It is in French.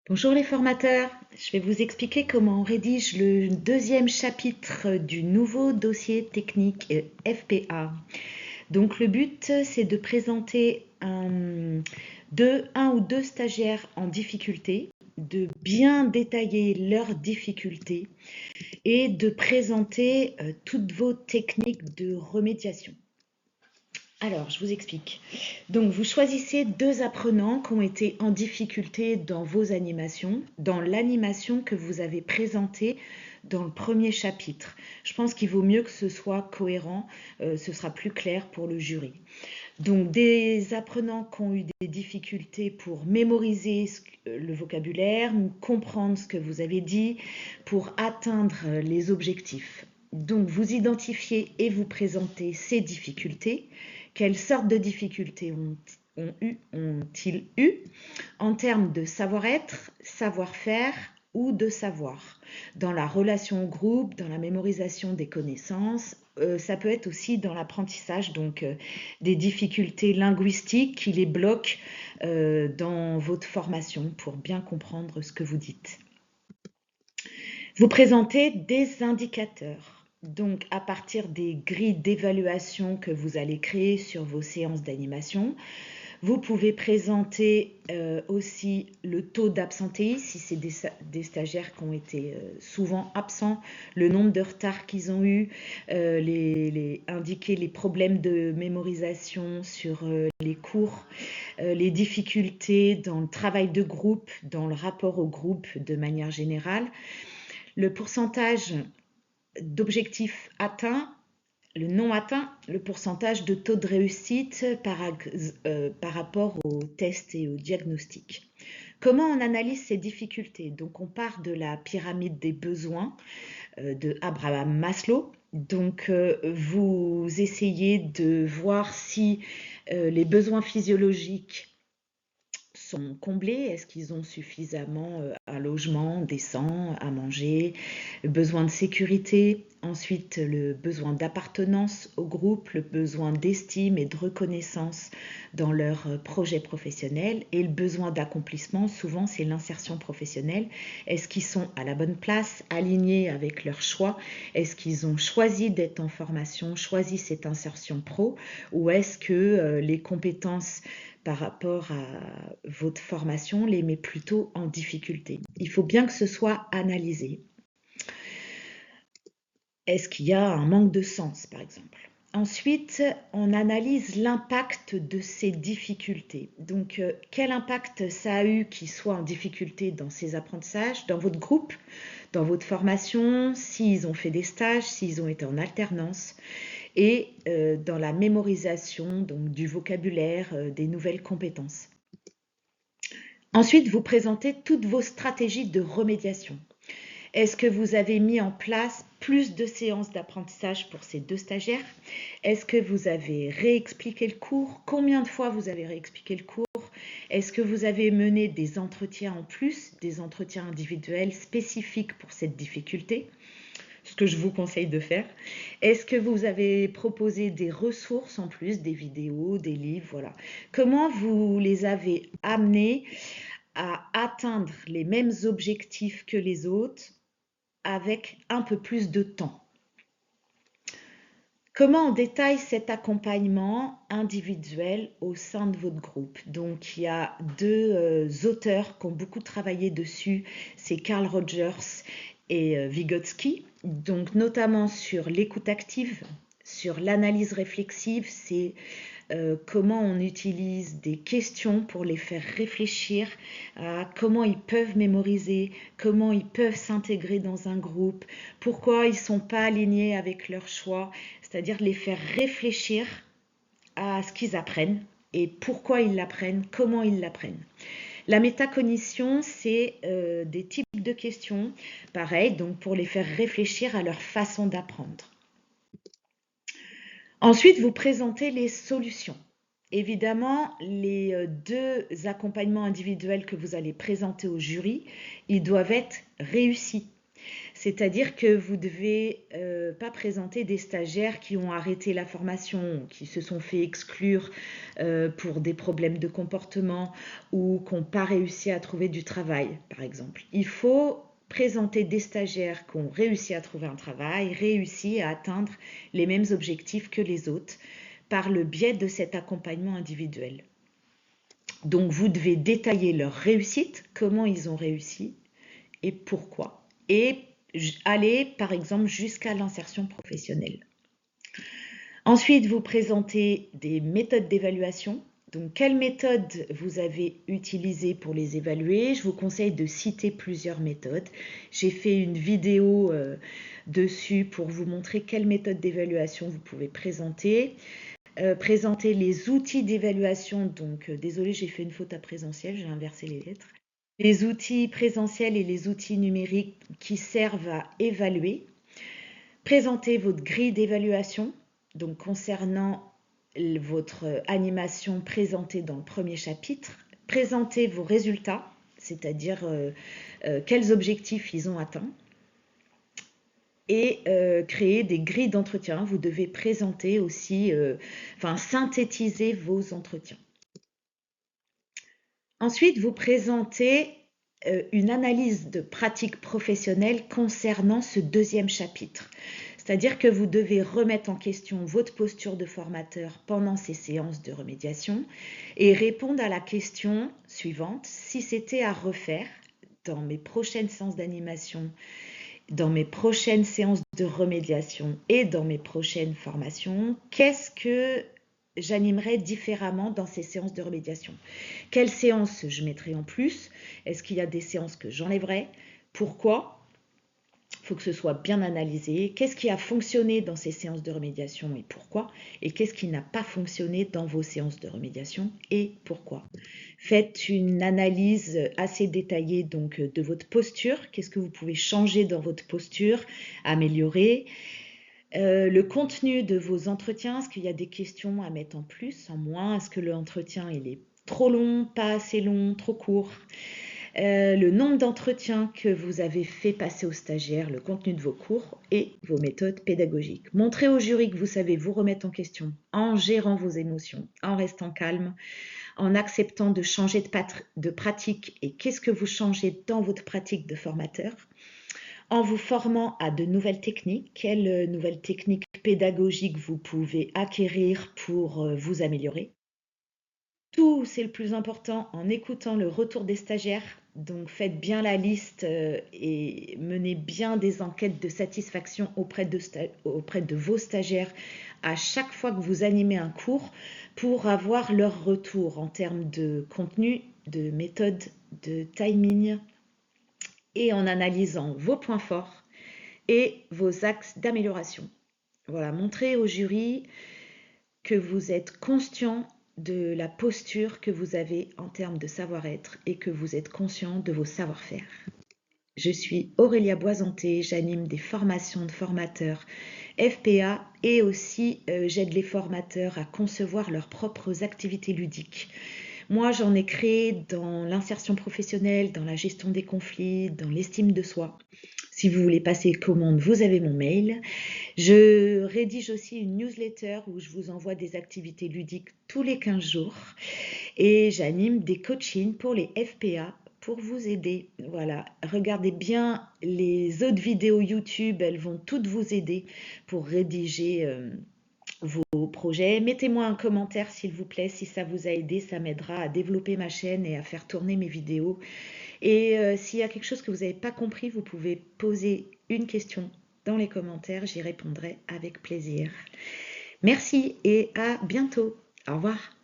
Bonjour les formateurs, je vais vous expliquer comment on rédige le deuxième chapitre du nouveau dossier technique FPA. Donc le but c'est de présenter un ou deux stagiaires en difficulté, de bien détailler leurs difficultés et de présenter toutes vos techniques de remédiation. Alors, je vous explique. Donc, vous choisissez deux apprenants qui ont été en difficulté dans vos animations, dans l'animation que vous avez présentée dans le premier chapitre. Je pense qu'il vaut mieux que ce soit cohérent, ce sera plus clair pour le jury. Donc, des apprenants qui ont eu des difficultés pour mémoriser le vocabulaire, comprendre ce que vous avez dit, pour atteindre les objectifs. Donc, vous identifiez et vous présentez ces difficultés. Quelles sortes de difficultés ont-ils eu en termes de savoir-être, savoir-faire ou de savoir, dans la relation au groupe, dans la mémorisation des connaissances. Ça peut être aussi dans l'apprentissage, donc des difficultés linguistiques qui les bloquent dans votre formation pour bien comprendre ce que vous dites. Vous présentez des indicateurs. Donc, à partir des grilles d'évaluation que vous allez créer sur vos séances d'animation, vous pouvez présenter aussi le taux d'absentéisme, si c'est des stagiaires qui ont été souvent absents, le nombre de retards qu'ils ont eu, indiquer les problèmes de mémorisation sur les cours, les difficultés dans le travail de groupe, dans le rapport au groupe de manière générale, le pourcentage d'objectifs atteints, le non atteint, le pourcentage de taux de réussite par rapport aux tests et aux diagnostics. Comment on analyse ces difficultés? Donc on part de la pyramide des besoins de Abraham Maslow. Donc vous essayez de voir si les besoins physiologiques sont comblés? Est-ce qu'ils ont suffisamment un logement décent, à manger, le besoin de sécurité, ensuite le besoin d'appartenance au groupe, le besoin d'estime et de reconnaissance dans leur projet professionnel et le besoin d'accomplissement, souvent c'est l'insertion professionnelle. Est-ce qu'ils sont à la bonne place, alignés avec leur choix? Est-ce qu'ils ont choisi d'être en formation, choisi cette insertion pro, ou est-ce que les compétences par rapport à votre formation les met plutôt en difficulté? Il faut bien que ce soit analysé. Est-ce qu'il y a un manque de sens, par exemple? Ensuite, on analyse l'impact de ces difficultés. Donc, quel impact ça a eu qu'ils soient en difficulté dans ces apprentissages, dans votre groupe, dans votre formation, s'ils ont fait des stages, s'ils ont été en alternance, et dans la mémorisation donc, du vocabulaire, des nouvelles compétences. Ensuite, vous présentez toutes vos stratégies de remédiation. Est-ce que vous avez mis en place plus de séances d'apprentissage pour ces deux stagiaires? Est-ce que vous avez réexpliqué le cours? Combien de fois vous avez réexpliqué le cours? Est-ce que vous avez mené des entretiens en plus, des entretiens individuels spécifiques pour cette difficulté? Ce que je vous conseille de faire. Est-ce que vous avez proposé des ressources en plus, des vidéos, des livres, voilà. Comment vous les avez amenés à atteindre les mêmes objectifs que les autres avec un peu plus de temps? Comment on détaille cet accompagnement individuel au sein de votre groupe? Donc, il y a deux auteurs qui ont beaucoup travaillé dessus, c'est Carl Rogers et Vygotsky, donc notamment sur l'écoute active, sur l'analyse réflexive, c'est comment on utilise des questions pour les faire réfléchir à comment ils peuvent mémoriser, comment ils peuvent s'intégrer dans un groupe, pourquoi ils ne sont pas alignés avec leur choix, c'est-à-dire les faire réfléchir à ce qu'ils apprennent et pourquoi ils l'apprennent, comment ils l'apprennent. La métacognition, c'est des types de questions, pareil, donc pour les faire réfléchir à leur façon d'apprendre. Ensuite, vous présentez les solutions. Évidemment, les deux accompagnements individuels que vous allez présenter au jury, ils doivent être réussis. C'est-à-dire que vous ne devez pas présenter des stagiaires qui ont arrêté la formation, qui se sont fait exclure pour des problèmes de comportement ou qui n'ont pas réussi à trouver du travail, par exemple. Il faut présenter des stagiaires qui ont réussi à trouver un travail, réussi à atteindre les mêmes objectifs que les autres par le biais de cet accompagnement individuel. Donc vous devez détailler leur réussite, comment ils ont réussi et pourquoi. Et aller par exemple jusqu'à l'insertion professionnelle. Ensuite, vous présentez des méthodes d'évaluation. Donc, quelles méthodes vous avez utilisées pour les évaluer? Je vous conseille de citer plusieurs méthodes. J'ai fait une vidéo dessus pour vous montrer quelles méthodes d'évaluation vous pouvez présenter. Présenter les outils d'évaluation. Donc, désolé, j'ai fait une faute à présentiel, j'ai inversé les lettres. Les outils présentiels et les outils numériques qui servent à évaluer. Présentez votre grille d'évaluation, donc concernant votre animation présentée dans le premier chapitre. Présentez vos résultats, c'est-à-dire quels objectifs ils ont atteints. Et créer des grilles d'entretien. Vous devez présenter aussi, synthétiser vos entretiens. Ensuite, vous présentez une analyse de pratique professionnelle concernant ce deuxième chapitre. C'est-à-dire que vous devez remettre en question votre posture de formateur pendant ces séances de remédiation et répondre à la question suivante: si c'était à refaire dans mes prochaines séances d'animation, dans mes prochaines séances de remédiation et dans mes prochaines formations, qu'est-ce que j'animerais différemment dans ces séances de remédiation? Quelles séances je mettrais en plus? Est-ce qu'il y a des séances que j'enlèverais? Pourquoi? Il faut que ce soit bien analysé. Qu'est-ce qui a fonctionné dans ces séances de remédiation et pourquoi? Et qu'est-ce qui n'a pas fonctionné dans vos séances de remédiation et pourquoi? Faites une analyse assez détaillée donc de votre posture. Qu'est-ce que vous pouvez changer dans votre posture, améliorer? Le contenu de vos entretiens, est-ce qu'il y a des questions à mettre en plus, en moins? Est-ce que l'entretien il est trop long, pas assez long, trop court? Le nombre d'entretiens que vous avez fait passer aux stagiaires, le contenu de vos cours et vos méthodes pédagogiques. Montrez au jury que vous savez vous remettre en question en gérant vos émotions, en restant calme, en acceptant de changer de pratique et qu'est-ce que vous changez dans votre pratique de formateur, en vous formant à de nouvelles techniques, quelles nouvelles techniques pédagogiques vous pouvez acquérir pour vous améliorer. Tout, c'est le plus important, en écoutant le retour des stagiaires. Donc faites bien la liste et menez bien des enquêtes de satisfaction auprès de vos stagiaires à chaque fois que vous animez un cours pour avoir leur retour en termes de contenu, de méthode, de timing et en analysant vos points forts et vos axes d'amélioration. Voilà, montrez au jury que vous êtes conscient de la posture que vous avez en termes de savoir-être et que vous êtes conscient de vos savoir-faire. Je suis Aurélia Boisanté, j'anime des formations de formateurs FPA et aussi j'aide les formateurs à concevoir leurs propres activités ludiques. Moi, j'en ai créé dans l'insertion professionnelle, dans la gestion des conflits, dans l'estime de soi. Si vous voulez passer commande, vous avez mon mail. Je rédige aussi une newsletter où je vous envoie des activités ludiques tous les 15 jours et j'anime des coachings pour les FPA pour vous aider. Voilà, regardez bien les autres vidéos YouTube, elles vont toutes vous aider pour rédiger vos projets. Mettez-moi un commentaire s'il vous plaît si ça vous a aidé, ça m'aidera à développer ma chaîne et à faire tourner mes vidéos. Et s'il y a quelque chose que vous n'avez pas compris, vous pouvez poser une question dans les commentaires, j'y répondrai avec plaisir. Merci et à bientôt. Au revoir.